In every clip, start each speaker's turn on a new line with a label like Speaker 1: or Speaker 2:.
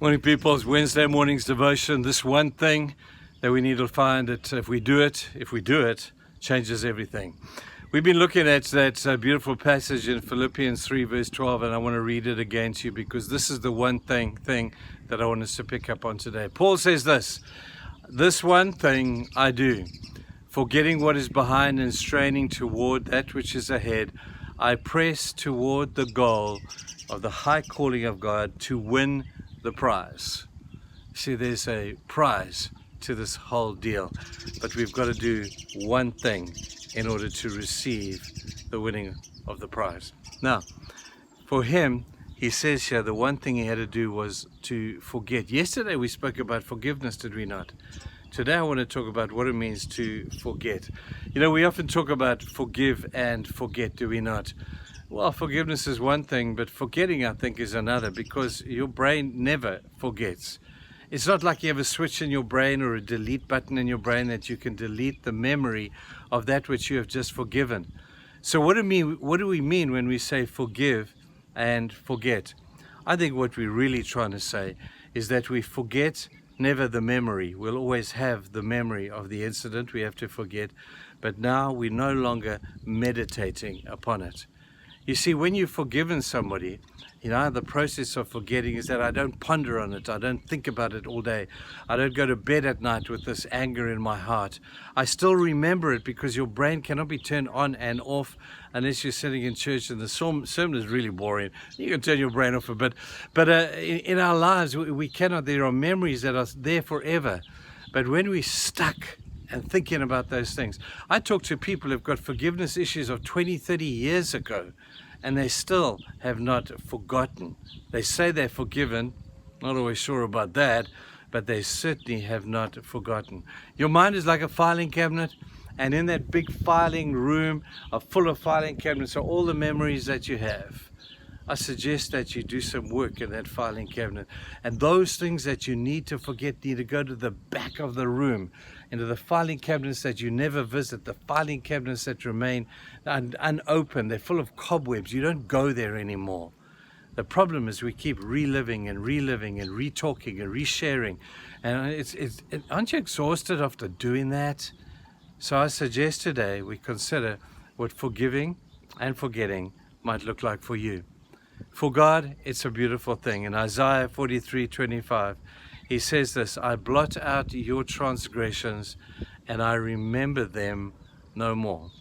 Speaker 1: Morning, people. It's Wednesday morning's devotion. This one thing that we need to find that if we do it, changes everything. We've been looking at that beautiful passage in Philippians 3 verse 12, and I want to read it again to you because this is the one thing that I want us to pick up on today. Paul says this one thing I do, forgetting what is behind and straining toward that which is ahead, I press toward the goal of the high calling of God to win the prize. See, there's a prize to this whole deal, but we've got to do one thing in order to receive the winning of the prize. Now, for him, he says here, the one thing he had to do was to forget. Yesterday we spoke about forgiveness, did we not? Today I want to talk about what it means to forget. You know, we often talk about forgive and forget, do we not? Well, forgiveness is one thing, but forgetting, I think, is another, because your brain never forgets. It's not like you have a switch in your brain or a delete button in your brain that you can delete the memory of that which you have just forgiven. So what do we mean when we say forgive and forget? I think what we're really trying to say is that we forget never the memory. We'll always have the memory of the incident we have to forget, but now we're no longer meditating upon it. You see, when you've forgiven somebody, the process of forgetting is that I don't ponder on it. I don't think about it all day. I don't go to bed at night with this anger in my heart. I still remember it because your brain cannot be turned on and off unless you're sitting in church and the sermon is really boring. You can turn your brain off a bit. But in our lives, we cannot. There are memories that are there forever. But when we're stuck and thinking about those things. I talk to people who've got forgiveness issues of 20, 30 years ago, and they still have not forgotten. They say they're forgiven, not always sure about that, but they certainly have not forgotten. Your mind is like a filing cabinet, and in that big filing room full of filing cabinets are all the memories that you have. I suggest that you do some work in that filing cabinet, and those things that you need to forget need to go to the back of the room, into the filing cabinets that you never visit, the filing cabinets that remain unopened. They're full of cobwebs. You don't go there anymore. The problem is we keep reliving and re-talking and resharing, and aren't you exhausted after doing that? So I suggest today we consider what forgiving and forgetting might look like for you. For God, it's a beautiful thing. In Isaiah 43:25, he says this, I blot out your transgressions and I remember them no more.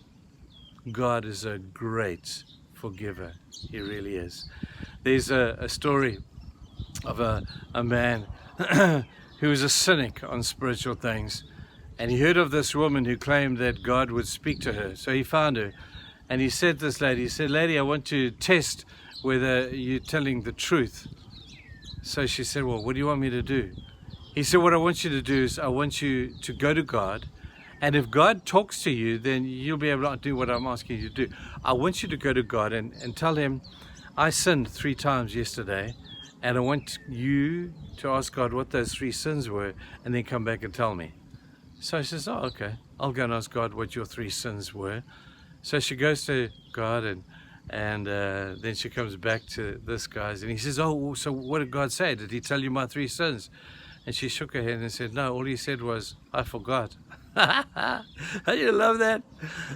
Speaker 1: God is a great forgiver. He really is. There's a story of a man who was a cynic on spiritual things, and he heard of this woman who claimed that God would speak to her. So he found her, and he said to this lady, lady, I want to test whether you're telling the truth. So she said, well, what do you want me to do? He said, what I want you to do is I want you to go to God, and if God talks to you, then you'll be able to do what I'm asking you to do. I want you to go to God and tell him, I sinned 3 times yesterday, and I want you to ask God what those 3 sins were, and then come back and tell me. So he says, oh, okay, I'll go and ask God what your 3 sins were. So she goes to God, and then she comes back to this guy's, and he says, oh, so what did God say? Did he tell you my 3 sins? And she shook her head and said, no, all he said was, I forgot. Don't you love that?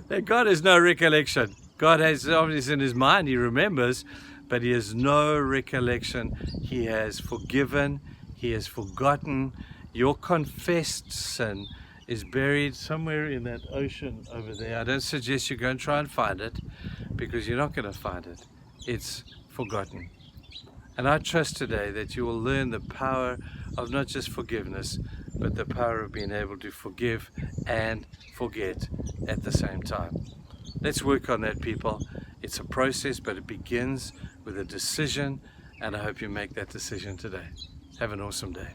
Speaker 1: That God has no recollection. God has obviously in his mind, he remembers, but he has no recollection. He has forgiven, he has forgotten. Your confessed sin is buried somewhere in that ocean over there. I don't suggest you go and try and find it, because you're not going to find it. It's forgotten. And I trust today that you will learn the power of not just forgiveness, but the power of being able to forgive and forget at the same time. Let's work on that, people. It's a process, but it begins with a decision, and I hope you make that decision today. Have an awesome day.